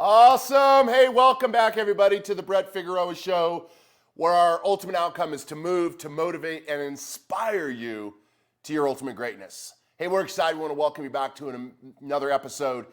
Awesome. Hey, welcome back, everybody, to the Brett Figueroa Show, where our ultimate outcome is to move, to motivate, and inspire you to your ultimate greatness. Hey, we're excited. We want to welcome you back to another episode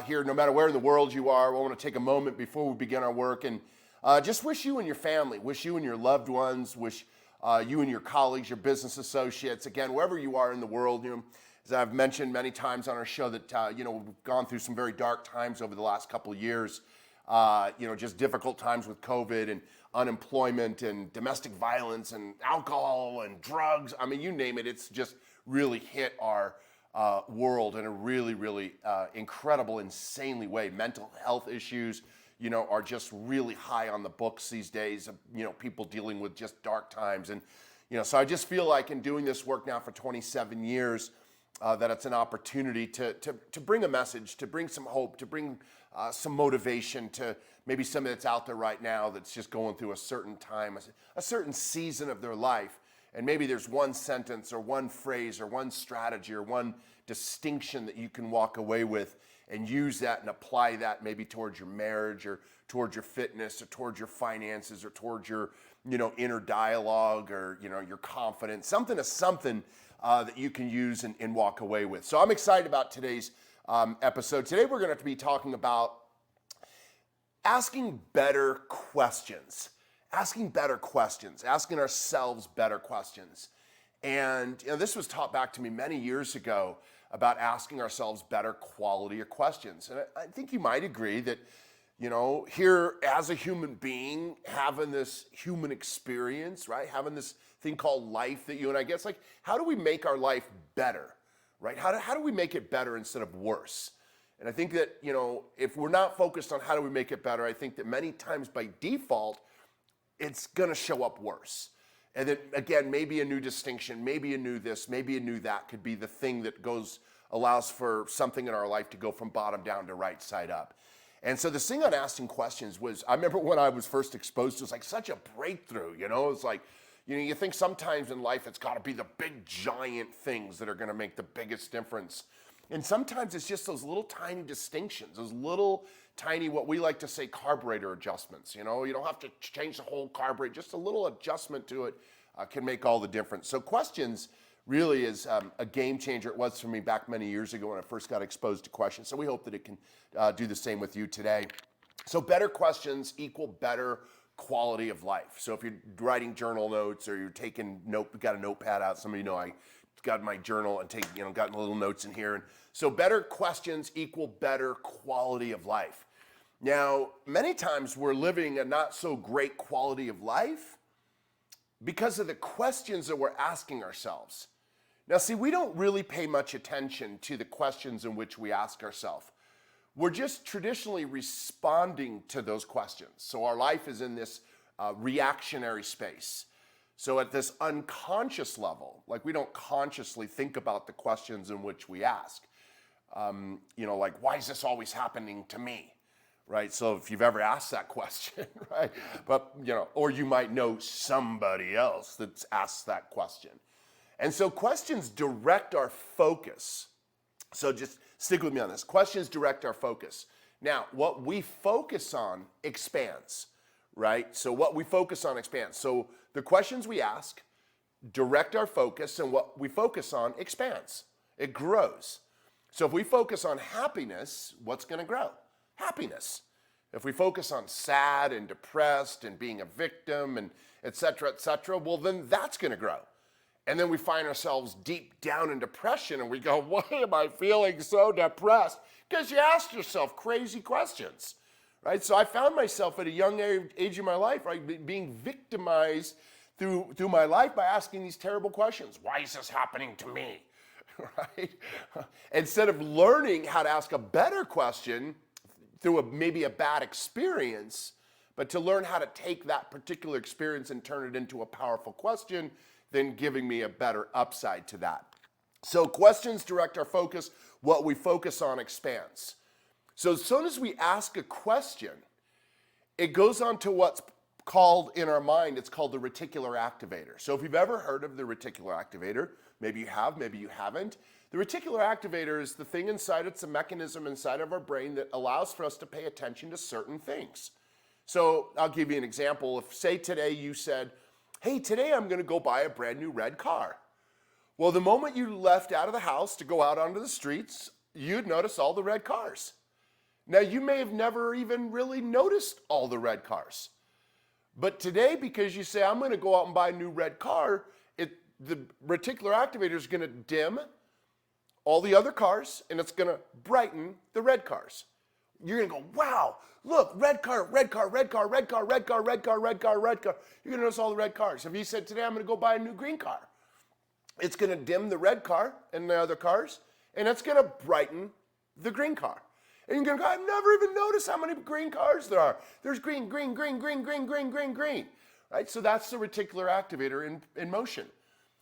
here, no matter where in the world you are. We want to take a moment before we begin our work and just wish you and your family, wish you and your loved ones, wish you and your colleagues, your business associates, again, wherever you are in the world, as I've mentioned many times on our show that, we've gone through some very dark times over the last couple of years, just difficult times with COVID and unemployment and domestic violence and alcohol and drugs. I mean, you name it, it's just really hit our world in a really, really incredible, insanely way. Mental health issues, are just really high on the books these days, people dealing with just dark times. And, so I just feel like in doing this work now for 27 years, that it's an opportunity to bring a message, to bring some hope, to bring some motivation to maybe somebody that's out there right now that's just going through a certain time, a certain season of their life. And maybe there's one sentence or one phrase or one strategy or one distinction that you can walk away with and use that and apply that maybe towards your marriage or towards your fitness or towards your finances or towards your, inner dialogue or, your confidence, something that you can use and walk away with. So I'm excited about today's episode. Today we're going to be talking about asking better questions, asking ourselves better questions. And this was taught back to me many years ago about asking ourselves better quality of questions. And I think you might agree that, here as a human being, having this human experience, right? Having this thing called life that you and I get, it's like, how do we make our life better, right? How do we make it better instead of worse? And I think that, if we're not focused on how do we make it better, I think that many times by default, it's gonna show up worse. And then again, maybe a new distinction, maybe a new this, maybe a new that could be the thing that allows for something in our life to go from bottom down to right side up. And so this thing on asking questions was, I remember when I was first exposed to it, was like such a breakthrough, it's like, you think sometimes in life it's gotta be the big giant things that are gonna make the biggest difference. And sometimes it's just those little tiny distinctions, those little tiny, what we like to say, carburetor adjustments. You don't have to change the whole carburetor, just a little adjustment to it can make all the difference. So questions really is a game changer. It was for me back many years ago when I first got exposed to questions. So we hope that it can do the same with you today. So better questions equal better quality of life. So if you're writing journal notes or you're got a notepad out, some of I got my journal and got little notes in here. And so better questions equal better quality of life. Now, many times we're living a not so great quality of life because of the questions that we're asking ourselves. Now, see, we don't really pay much attention to the questions in which we ask ourselves. We're just traditionally responding to those questions. So our life is in this reactionary space. So at this unconscious level, like we don't consciously think about the questions in which we ask. Like, why is this always happening to me? Right? So if you've ever asked that question, right? But, or you might know somebody else that's asked that question. And so questions direct our focus. So just stick with me on this. Questions direct our focus. Now, what we focus on expands, right? So what we focus on expands. So the questions we ask direct our focus, and what we focus on expands. It grows. So if we focus on happiness, what's going to grow? Happiness. If we focus on sad and depressed and being a victim and et cetera, well, then that's going to grow. And then we find ourselves deep down in depression and we go, why am I feeling so depressed? Because you asked yourself crazy questions, right? So I found myself at a young age in my life, right, being victimized through my life by asking these terrible questions. Why is this happening to me? Right? Instead of learning how to ask a better question through maybe a bad experience, but to learn how to take that particular experience and turn it into a powerful question, then giving me a better upside to that. So questions direct our focus. What we focus on expands. So as soon as we ask a question, it goes on to what's called in our mind, it's called the reticular activator. So if you've ever heard of the reticular activator, maybe you have, maybe you haven't. The reticular activator is the thing inside, it's a mechanism inside of our brain that allows for us to pay attention to certain things. So I'll give you an example. If, say, today you said, hey, today I'm going to go buy a brand new red car. Well, the moment you left out of the house to go out onto the streets, you'd notice all the red cars. Now, you may have never even really noticed all the red cars. But today, because you say, I'm going to go out and buy a new red car, the reticular activator is going to dim all the other cars, and it's going to brighten the red cars. You're going to go, wow, look, red car, red car, red car, red car, red car, red car, red car, red car. You're going to notice all the red cars. If you said, today I'm going to go buy a new green car, it's going to dim the red car and the other cars, and it's going to brighten the green car. And you're going to go, I've never even noticed how many green cars there are. There's green, green, green, green, green, green, green, green. Right? So that's the reticular activator in motion.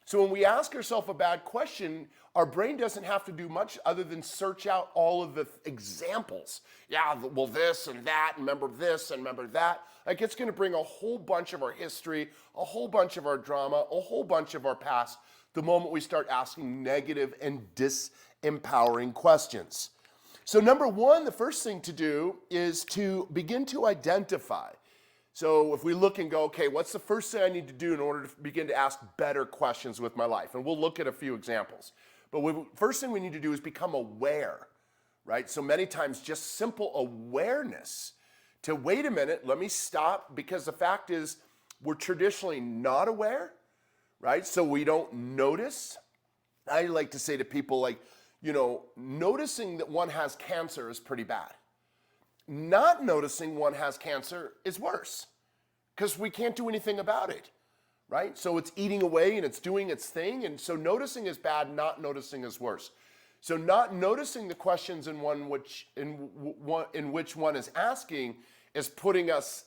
So when we ask ourselves a bad question, our brain doesn't have to do much other than search out all of the examples. Yeah, well, this and that, and remember this and remember that. Like, it's going to bring a whole bunch of our history, a whole bunch of our drama, a whole bunch of our past, the moment we start asking negative and disempowering questions. So number one, the first thing to do is to begin to identify. So if we look and go, okay, what's the first thing I need to do in order to begin to ask better questions with my life? And we'll look at a few examples. But first thing we need to do is become aware, right? So many times just simple awareness to wait a minute, let me stop, because the fact is we're traditionally not aware, right? So we don't notice. I like to say to people, like, you know, noticing that one has cancer is pretty bad. Not noticing one has cancer is worse, because we can't do anything about it, right? So it's eating away and it's doing its thing. And so noticing is bad, not noticing is worse. So not noticing the questions in which one is asking is putting us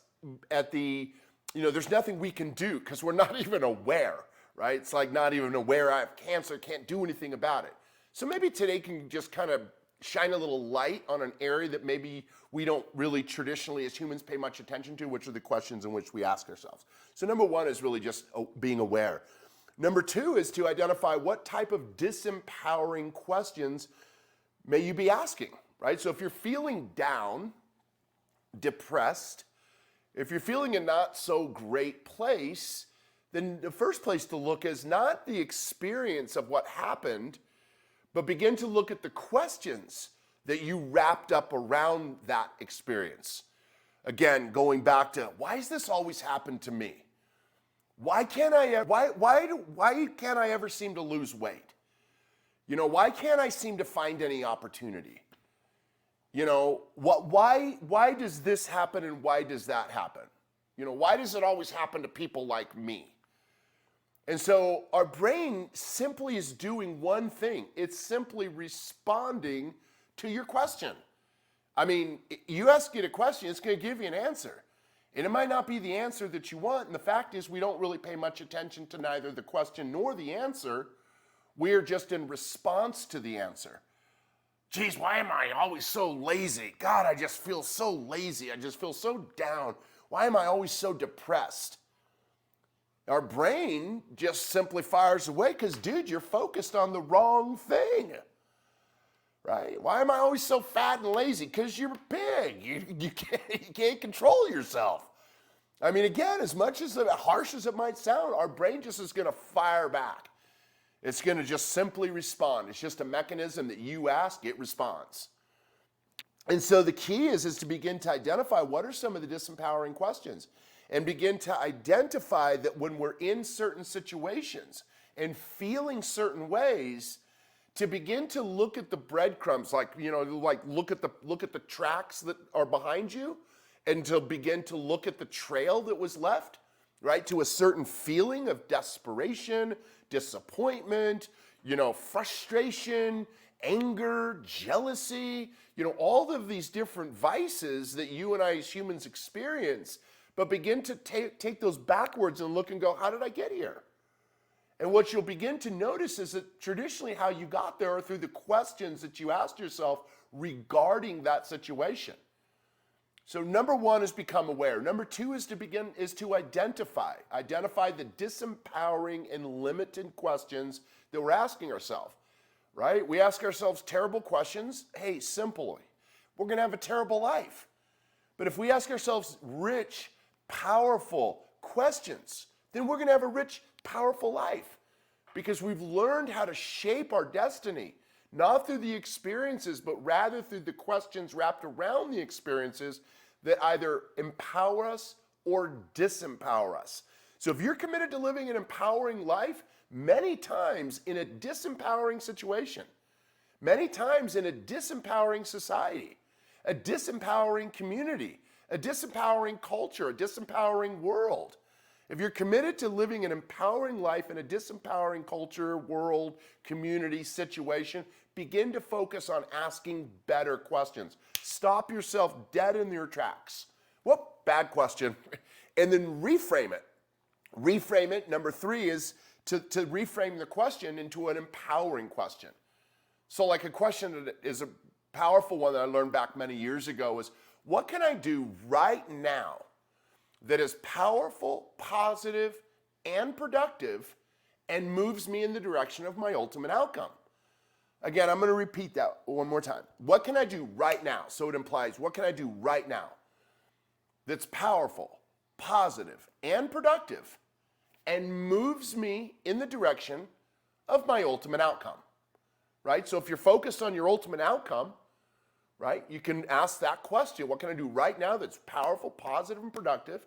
at the, you know, there's nothing we can do because we're not even aware, right? It's like not even aware I have cancer, can't do anything about it. So maybe today can just kind of shine a little light on an area that maybe we don't really traditionally as humans pay much attention to, which are the questions in which we ask ourselves. So number one is really just being aware. Number two is to identify what type of disempowering questions may you be asking, right? So if you're feeling down, depressed, if you're feeling a not so great place, then the first place to look is not the experience of what happened, but begin to look at the questions that you wrapped up around that experience. Again, going back to, why does this always happen to me? Why can't I ever seem to lose weight? You know, why can't I seem to find any opportunity? You know, why does this happen and why does that happen? You know, why does it always happen to people like me? And so our brain simply is doing one thing. It's simply responding to your question. I mean, you ask it a question, it's going to give you an answer. And it might not be the answer that you want. And the fact is we don't really pay much attention to neither the question nor the answer. We're just in response to the answer. Geez, why am I always so lazy? God, I just feel so lazy. I just feel so down. Why am I always so depressed? Our brain just simply fires away because, dude, you're focused on the wrong thing, right? Why am I always so fat and lazy? Because you're big. You can't control yourself. I mean, again, as much as harsh as it might sound, our brain just is going to fire back. It's going to just simply respond. It's just a mechanism that you ask, it responds. And so the key is to begin to identify what are some of the disempowering questions. And begin to identify that when we're in certain situations and feeling certain ways, to begin to look at the breadcrumbs, like, you know, like look at the tracks that are behind you, and to begin to look at the trail that was left, right, to a certain feeling of desperation, disappointment, you know, frustration, anger, jealousy, you know, all of these different vices that you and I as humans experience. But begin to take those backwards and look and go, how did I get here? And what you'll begin to notice is that traditionally how you got there are through the questions that you asked yourself regarding that situation. So number one is become aware. Number two is to identify the disempowering and limited questions that we're asking ourselves. right? We ask ourselves terrible questions. Hey, simply, we're going to have a terrible life. But if we ask ourselves rich, powerful questions, then we're going to have a rich, powerful life because we've learned how to shape our destiny, not through the experiences, but rather through the questions wrapped around the experiences that either empower us or disempower us. So if you're committed to living an empowering life, many times in a disempowering situation, many times in a disempowering society, a disempowering community, a disempowering culture, a disempowering world. If you're committed to living an empowering life in a disempowering culture, world, community, situation, begin to focus on asking better questions. Stop yourself dead in your tracks. Whoop, bad question. And then reframe it. Reframe it. Number 3 is to reframe the question into an empowering question. So like a question that is a powerful one that I learned back many years ago is, what can I do right now that is powerful, positive, and productive and moves me in the direction of my ultimate outcome? Again, I'm going to repeat that one more time. What can I do right now? So it implies, what can I do right now that's powerful, positive, and productive and moves me in the direction of my ultimate outcome, right? So if you're focused on your ultimate outcome, right, you can ask that question. What can I do right now that's powerful, positive, and productive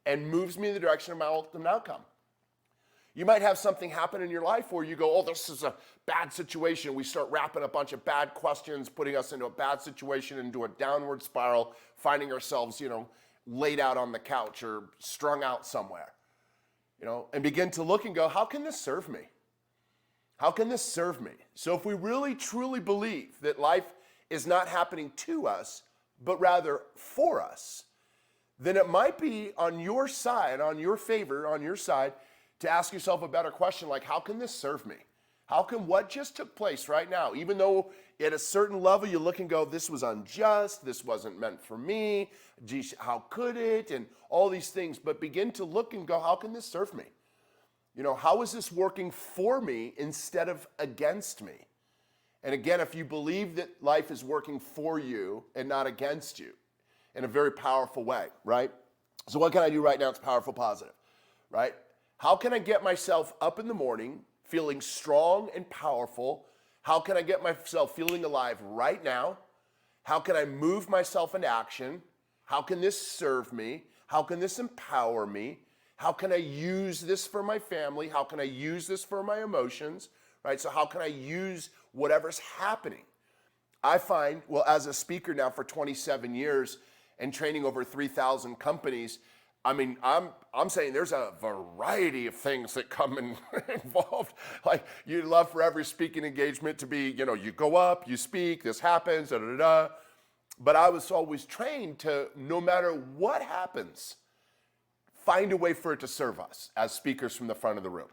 and moves me in the direction of my ultimate outcome? You might have something happen in your life where you go, oh, this is a bad situation. We start wrapping a bunch of bad questions, putting us into a bad situation, into a downward spiral, finding ourselves, laid out on the couch or strung out somewhere, and begin to look and go, how can this serve me? How can this serve me? So if we really, truly believe that life is not happening to us, but rather for us, then it might be on your side, on your favor, on your side, to ask yourself a better question like, how can this serve me? How can what just took place right now, even though at a certain level you look and go, this was unjust, this wasn't meant for me, geez, how could it, and all these things, but begin to look and go, how can this serve me? How is this working for me instead of against me? And again, if you believe that life is working for you and not against you in a very powerful way, right? So what can I do right now that's powerful, positive, right? How can I get myself up in the morning feeling strong and powerful? How can I get myself feeling alive right now? How can I move myself into action? How can this serve me? How can this empower me? How can I use this for my family? How can I use this for my emotions, right? So how can I use whatever's happening? I find, well, as a speaker now for 27 years and training over 3,000 companies, I'm saying there's a variety of things that come involved. Like you'd love for every speaking engagement to be, you go up, you speak, this happens, da da da. But I was always trained to, no matter what happens, find a way for it to serve us as speakers from the front of the room.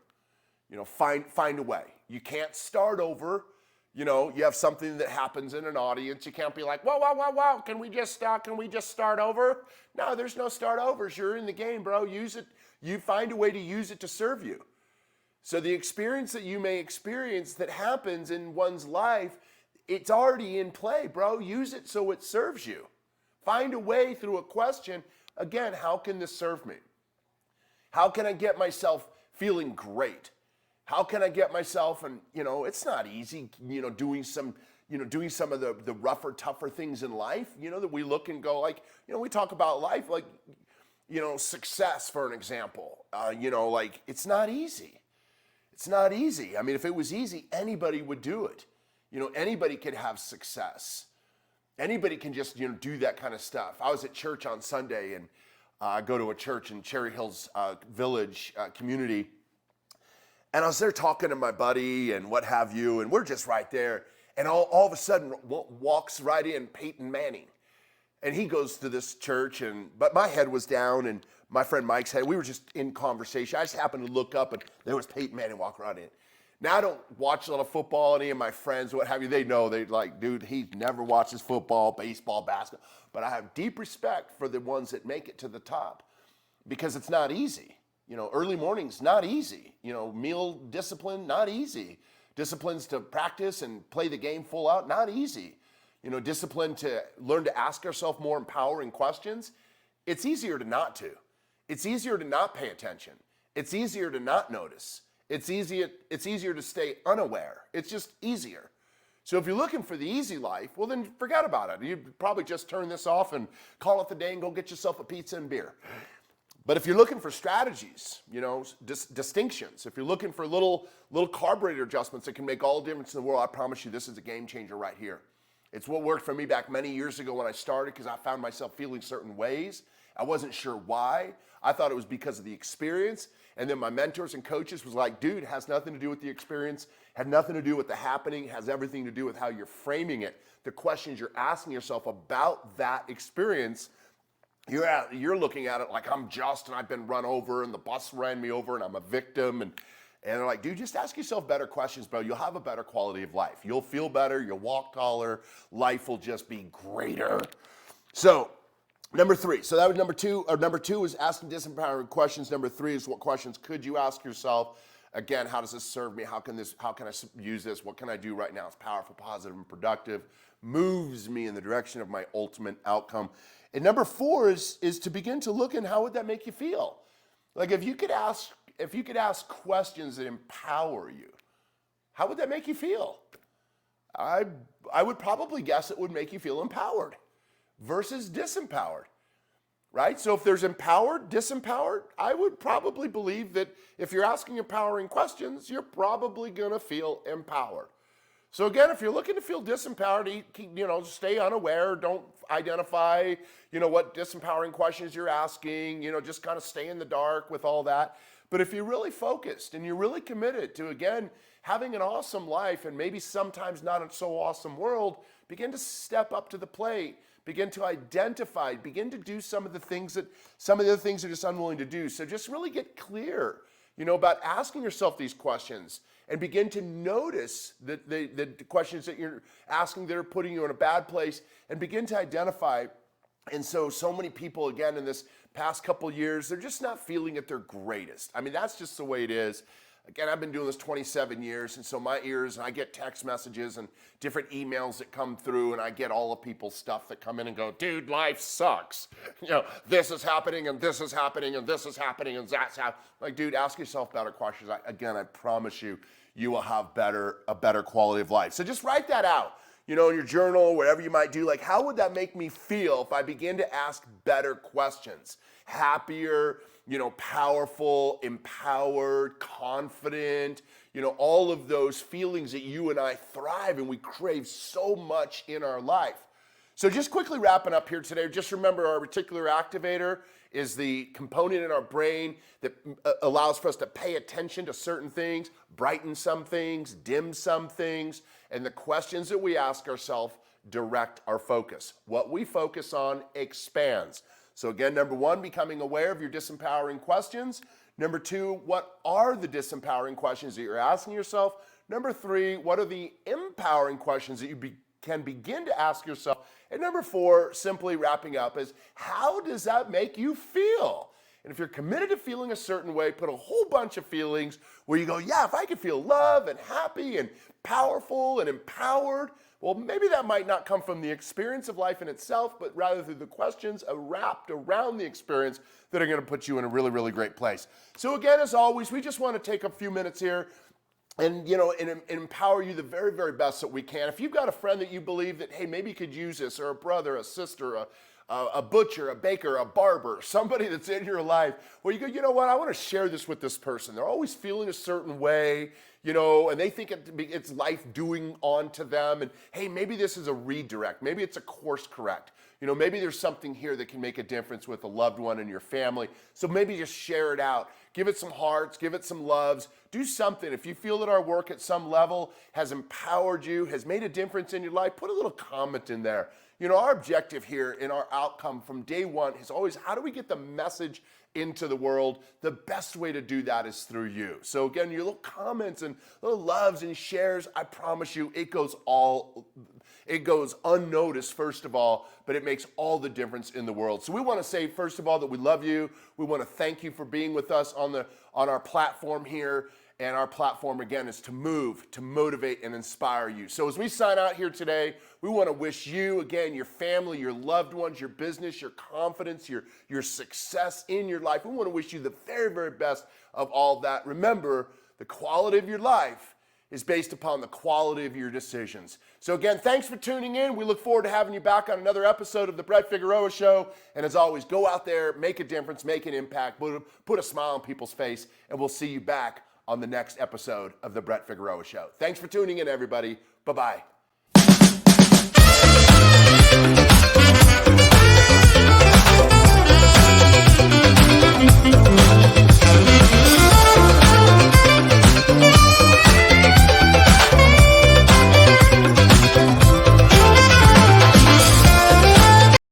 Find a way. You can't start over. You have something that happens in an audience. You can't be like, whoa, can we just start over? No, there's no start overs. You're in the game, bro. Use it. You find a way to use it to serve you. So the experience that you may experience that happens in one's life, it's already in play, bro. Use it so it serves you. Find a way through a question. Again, how can this serve me? How can I get myself feeling great? How can I get myself, and it's not easy, doing some of the rougher, tougher things in life, that we look and go like, we talk about life like, success for an example, it's not easy. It's not easy. I mean, if it was easy, anybody would do it. Anybody could have success. Anybody can just, do that kind of stuff. I was at church on Sunday, and I go to a church in Cherry Hills Village community. And I was there talking to my buddy and what have you, and we're just right there. And all of a sudden walks right in Peyton Manning. And he goes to this church, but my head was down, and my friend Mike's head, we were just in conversation. I just happened to look up, and there was Peyton Manning walking right in. Now, I don't watch a lot of football. Any of my friends, what have you, they know. They're like, dude, he never watches football, baseball, basketball. But I have deep respect for the ones that make it to the top because it's not easy. Early mornings, not easy. Meal discipline, not easy. Disciplines to practice and play the game full out, not easy. Discipline to learn to ask ourselves more empowering questions. It's easier to not to. It's easier to not pay attention. It's easier to not notice. It's easier to stay unaware. It's just easier. So if you're looking for the easy life, well then forget about it. You'd probably just turn this off and call it the day and go get yourself a pizza and beer. But if you're looking for strategies, distinctions, if you're looking for little carburetor adjustments that can make all the difference in the world, I promise you this is a game changer right here. It's what worked for me back many years ago when I started, because I found myself feeling certain ways. I wasn't sure why. I thought it was because of the experience. And then my mentors and coaches was like, dude, it has nothing to do with the experience, had nothing to do with the happening, it has everything to do with how you're framing it. The questions you're asking yourself about that experience, you're looking at it like and I've been run over and the bus ran me over and I'm a victim. And they're like, dude, just ask yourself better questions, bro. You'll have a better quality of life. You'll feel better. You'll walk taller. Life will just be greater. So number 3. So that was number 2. Or number 2 is asking disempowering questions. Number 3 is what questions could you ask yourself? Again, how does this serve me? How can I use this? What can I do right now? It's powerful, positive, and productive. Moves me in the direction of my ultimate outcome. And number 4 is to begin to look in how would that make you feel? Like if you could ask questions that empower you, how would that make you feel? I would probably guess it would make you feel empowered versus disempowered, right? So if there's empowered, disempowered, I would probably believe that if you're asking empowering questions, you're probably gonna feel empowered. So again, if you're looking to feel disempowered, stay unaware, don't identify, what disempowering questions you're asking, just kind of stay in the dark with all that. But if you're really focused and you're really committed to, again, having an awesome life and maybe sometimes not a so awesome world, begin to step up to the plate, begin to identify, begin to do some of the things that you're just unwilling to do. So just really get clear, about asking yourself these questions and begin to notice the questions that you're asking that are putting you in a bad place and begin to identify. And so many people, again, in this past couple years, they're just not feeling at their greatest. I mean, that's just the way it is. Again, I've been doing this 27 years, and so my ears, and I get text messages and different emails that come through, and I get all of people's stuff that come in and go, dude, life sucks. This is happening, and this is happening, and this is happening, and that's happening. Like, dude, ask yourself better questions. I promise you, you will have a better quality of life. So just write that out, in your journal, whatever you might do. Like, how would that make me feel if I begin to ask better questions? Happier, powerful, empowered, confident, all of those feelings that you and I thrive and we crave so much in our life. So just quickly wrapping up here today, just remember our reticular activator is the component in our brain that allows for us to pay attention to certain things, brighten some things, dim some things, and the questions that we ask ourselves direct our focus. What we focus on expands. So again, number 1, becoming aware of your disempowering questions. Number 2, what are the disempowering questions that you're asking yourself? Number 3, what are the empowering questions that you can begin to ask yourself? And number 4, simply wrapping up, is how does that make you feel? And if you're committed to feeling a certain way, put a whole bunch of feelings where you go, yeah, if I could feel love and happy and powerful and empowered, well, maybe that might not come from the experience of life in itself, but rather through the questions wrapped around the experience that are going to put you in a really, really great place. So again, as always, we just want to take a few minutes here and empower you the very, very best that we can. If you've got a friend that you believe that, hey, maybe could use this, or a brother, a sister, a butcher, a baker, a barber, somebody that's in your life where you go, you know what, I want to share this with this person. They're always feeling a certain way, and they think it's life doing on to them. And hey, maybe this is a redirect. Maybe it's a course correct. Maybe there's something here that can make a difference with a loved one in your family. So maybe just share it out. Give it some hearts, give it some loves, do something. If you feel that our work at some level has empowered you, has made a difference in your life, put a little comment in there. Our objective here in our outcome from day one is always, how do we get the message into the world? The best way to do that is through you. So again, your little comments and little loves and shares, I promise you, it goes unnoticed, first of all, but it makes all the difference in the world. So we want to say, first of all, that we love you. We want to thank you for being with us on our platform here. And our platform, again, is to move, to motivate, and inspire you. So as we sign out here today, we want to wish you, again, your family, your loved ones, your business, your confidence, your success in your life. We want to wish you the very, very best of all that. Remember, the quality of your life is based upon the quality of your decisions. So again, thanks for tuning in. We look forward to having you back on another episode of the Brett Figueroa Show. And as always, go out there, make a difference, make an impact, put a smile on people's face, and we'll see you back on the next episode of the Brett Figueroa Show. Thanks for tuning in, everybody. Bye-bye.